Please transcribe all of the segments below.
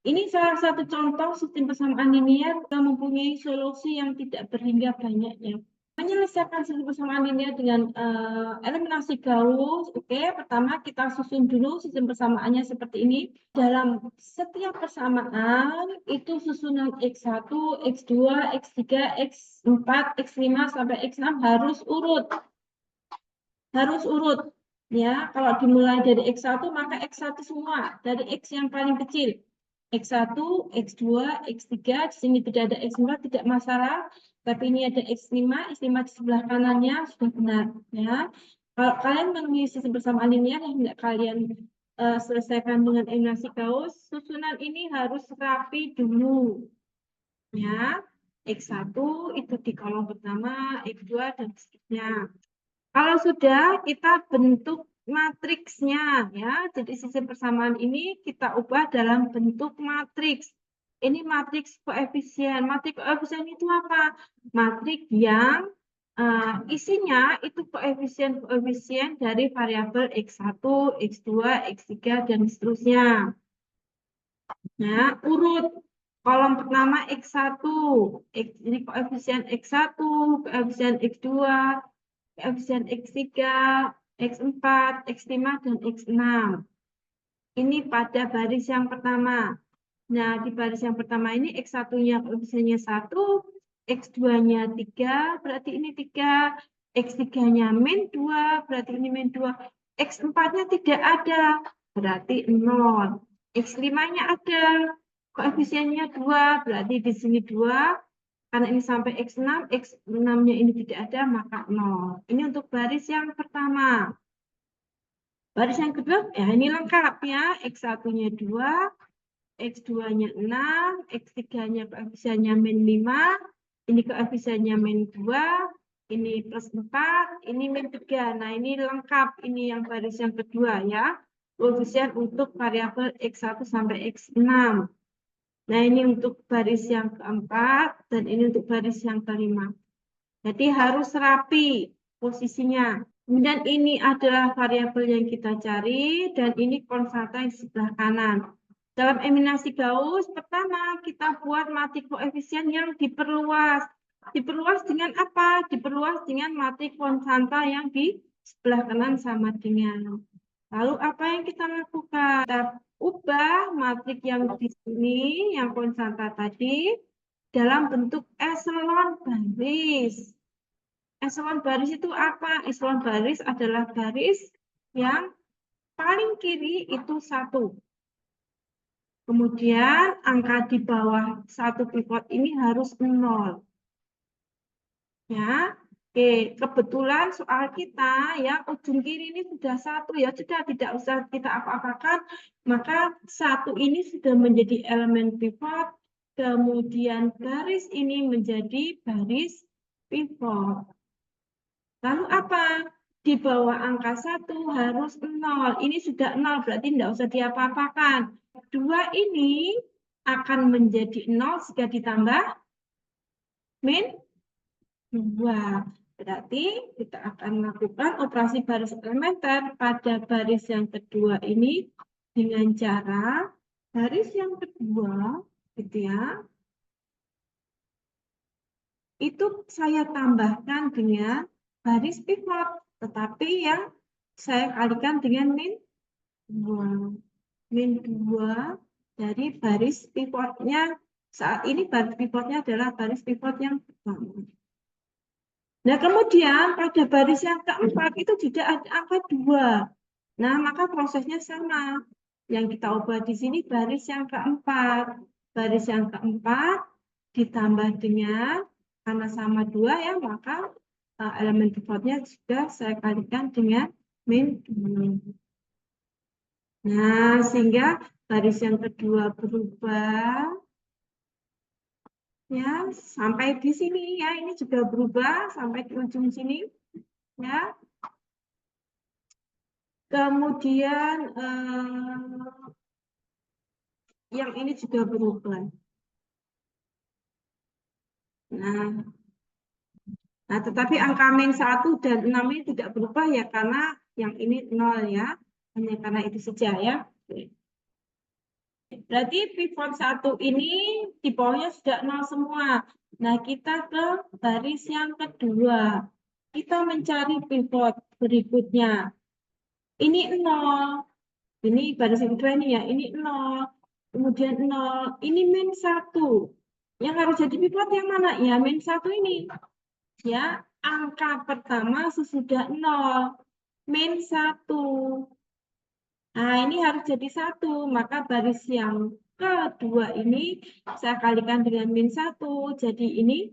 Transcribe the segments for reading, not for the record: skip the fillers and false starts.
Ini salah satu contoh sistem persamaan linear yang mempunyai solusi yang tidak berhingga banyaknya. Menyelesaikan sistem persamaan linear dengan eliminasi Gauss. Oke, pertama kita susun dulu sistem persamaannya seperti ini. Dalam setiap persamaan itu susunan X1, X2, X3, X4, X5 sampai X6 harus urut. Harus urut. Ya, kalau dimulai dari X1 maka X1 semua dari X yang paling kecil. X1, X2, X3, di sini tidak ada X4, tidak masalah. Tapi ini ada X5, X5 di sebelah kanannya sudah benar. Ya. Kalau kalian menemui sistem persamaan linear yang tidak kalian selesaikan dengan eliminasi Gauss, susunan ini harus rapi dulu. Ya, X1 itu di kolom pertama, X2, dan seterusnya. Kalau sudah, kita bentuk matriksnya, ya. Jadi sistem persamaan ini kita ubah dalam bentuk matriks. Ini matriks koefisien. Matriks koefisien itu apa? Matriks yang isinya itu koefisien-koefisien dari variabel X1, X2, X3, dan seterusnya. Nah, urut kolom pertama X1, ini koefisien X1, koefisien X2, koefisien X3, X4, X5, dan X6. Ini pada baris yang pertama. Nah, di baris yang pertama ini X1-nya koefisiennya 1, X2-nya 3, berarti ini 3, X3-nya min 2, berarti ini min 2, X4-nya tidak ada, berarti 0. X5-nya ada, koefisiennya 2, berarti di sini 2, karena ini sampai X6, X6-nya ini tidak ada, maka 0. Ini untuk baris yang pertama. Baris yang kedua, ya ini lengkap ya. X1-nya 2, X2-nya 6, X3-nya koefisiennya min 5, ini koefisiennya min 2, ini plus 4, ini min 3. Nah, ini lengkap. Ini yang baris yang kedua ya. Koefisien untuk variabel X1 sampai X6. Nah, ini untuk baris yang keempat, dan ini untuk baris yang kelima. Jadi harus rapi posisinya. Kemudian ini adalah variabel yang kita cari, dan ini konstanta yang sebelah kanan. Dalam eliminasi Gauss, pertama kita buat matriks koefisien yang diperluas. Diperluas dengan apa? Diperluas dengan matriks konstanta yang di sebelah kanan sama dengan. Lalu apa yang kita lakukan? Kita ubah matriks yang di sini, yang konstanta tadi, dalam bentuk eselon baris. Eselon baris itu apa? Eselon baris adalah baris yang paling kiri itu 1. Kemudian angka di bawah 1 pivot ini harus 0. Ya, oke. Kebetulan soal kita ya ujung kiri ini sudah 1 ya, sudah tidak usah kita apa-apakan. Maka 1 ini sudah menjadi elemen pivot. Kemudian baris ini menjadi baris pivot. Lalu apa? Di bawah angka 1 harus 0. Ini sudah 0, berarti tidak usah diapa-apakan. 2 ini akan menjadi 0 jika ditambah min 2. Berarti kita akan melakukan operasi baris elementer pada baris yang kedua ini dengan cara baris yang kedua, gitu ya, itu saya tambahkan dengan baris pivot, tetapi yang saya kalikan dengan min 2. Min 2 dari baris pivotnya. Saat ini baris pivotnya adalah baris pivot yang pertama. Nah, kemudian pada baris yang keempat itu juga ada angka 2. Nah, maka prosesnya sama. Yang kita ubah di sini baris yang keempat. Baris yang keempat ditambah dengan, karena sama 2 ya, maka elemen pivotnya juga saya kalikan dengan min 2. Nah, sehingga baris yang kedua berubah. Ya, sampai di sini ya, ini juga berubah sampai di ujung sini. Ya. Kemudian yang ini juga berubah. Nah, tetapi angka min 1 dan 6 ini tidak berubah ya, karena yang ini 0 ya. Hanya karena itu saja ya. Oke. Berarti pivot 1 ini di bawahnya sudah 0 semua. Nah, kita ke baris yang kedua. Kita mencari pivot berikutnya. Ini 0. Ini baris yang kedua ini ya. Ini 0. Kemudian 0. Ini min 1. Yang harus jadi pivot yang mana? Ya, min 1 ini. Ya, angka pertama sesudah 0. Min 1. Nah, ini harus jadi 1. Maka baris yang kedua ini saya kalikan dengan min 1. Jadi ini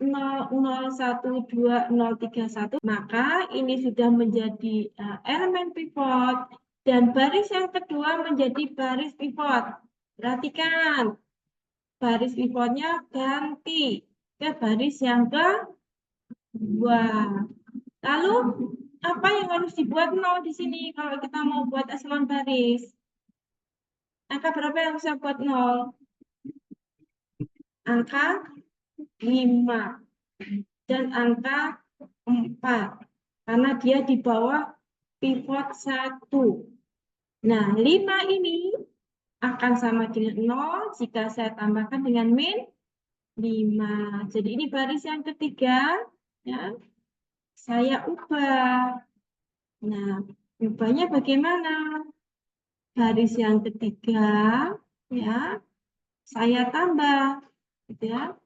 0, 0, 1, 2, 0, 3, 1. Maka ini sudah menjadi elemen pivot. Dan baris yang kedua menjadi baris pivot. Perhatikan, baris pivotnya ganti ke baris yang kedua. Lalu, apa yang harus dibuat 0 di sini kalau kita mau buat eselon baris? Angka berapa yang saya buat 0? Angka 5 dan angka 4. Karena dia di bawah pivot 1. Nah, 5 ini akan sama dengan 0 jika saya tambahkan dengan min 5. Jadi ini baris yang ketiga. Ya, saya ubah. Nah, ubahnya bagaimana? Baris yang ketiga, ya, saya tambah, gitu ya.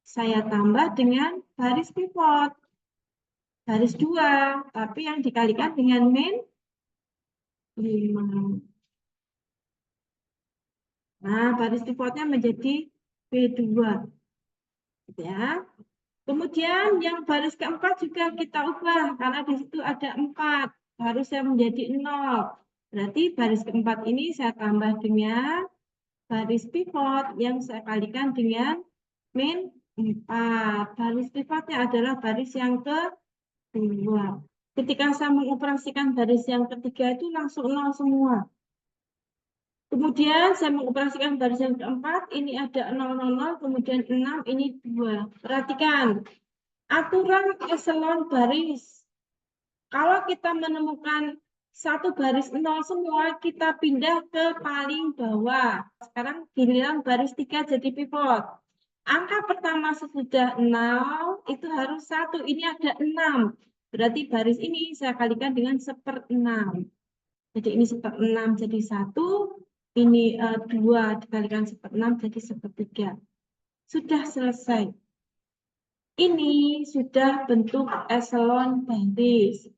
Saya tambah dengan baris pivot. Baris 2, tapi yang dikalikan dengan min 5. Nah, baris pivotnya menjadi B2. Gitu ya. Kemudian yang baris keempat juga kita ubah, karena di situ ada 4. Harusnya menjadi 0. Berarti baris keempat ini saya tambah dengan baris pivot yang saya kalikan dengan min 4. Baris pivotnya adalah baris yang kedua. Ketika saya mengoperasikan baris yang ketiga itu langsung 0 semua. Kemudian saya mengoperasikan baris yang keempat, ini ada 0, 0, 0, kemudian 6, ini 2. Perhatikan, aturan eselon baris. Kalau kita menemukan satu baris 0 semua, kita pindah ke paling bawah. Sekarang giliran baris 3 jadi pivot. Angka pertama sesudah 0, itu harus 1. Ini ada 6. Berarti baris ini saya kalikan dengan 1/6. Jadi ini 1/6 jadi 1. Ini 2 dikalikan 1/6 jadi 1/3. Sudah selesai. Ini sudah bentuk eselon baris.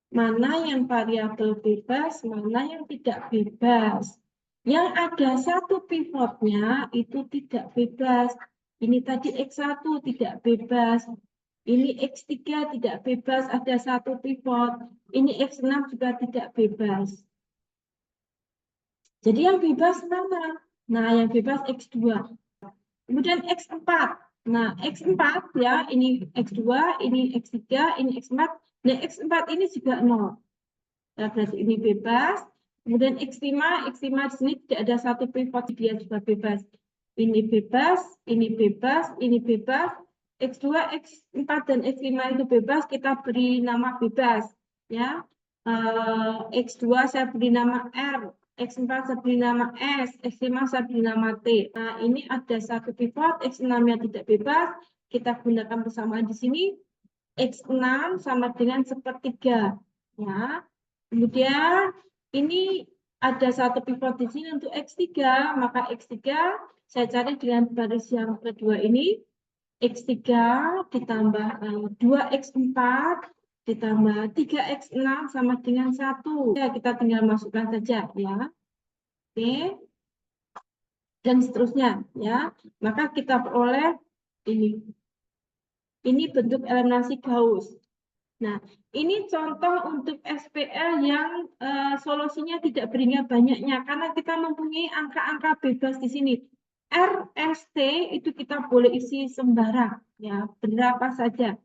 Mana yang variabel bebas, mana yang tidak bebas. Yang ada satu pivotnya itu tidak bebas. Ini tadi X1 tidak bebas. Ini X3 tidak bebas, ada satu pivot. Ini X6 juga tidak bebas. Jadi yang bebas mana? Nah, yang bebas X2. Kemudian X4. Nah, X4 ya, ini X2, ini X3, ini X4. Nah, X4 ini juga 0. Nah, berarti ini bebas. Kemudian X5 di sini tidak ada satu pivot, dia juga bebas. Ini bebas, ini bebas, ini bebas. X2, X4, dan X5 itu bebas, kita beri nama bebas. Ya, X2 saya beri nama R, X4 saya beri nama S, X5 saya beri nama T. Nah, ini ada satu pivot, X6-nya tidak bebas. Kita gunakan persamaan di sini. X6 sama dengan 1/3. Ya. Kemudian ini ada satu pivot di sini untuk X3, maka X3 saya cari dengan baris yang kedua ini. X3 ditambah 2X4 ditambah 3X6 sama dengan 1. Ya, kita tinggal masukkan saja ya. Oke. Dan seterusnya ya. Maka kita peroleh ini. Ini bentuk eliminasi Gauss. Nah, ini contoh untuk SPL yang solusinya tidak beringat banyaknya, karena kita mempunyai angka-angka bebas di sini. RST itu kita boleh isi sembarang, ya, berapa saja.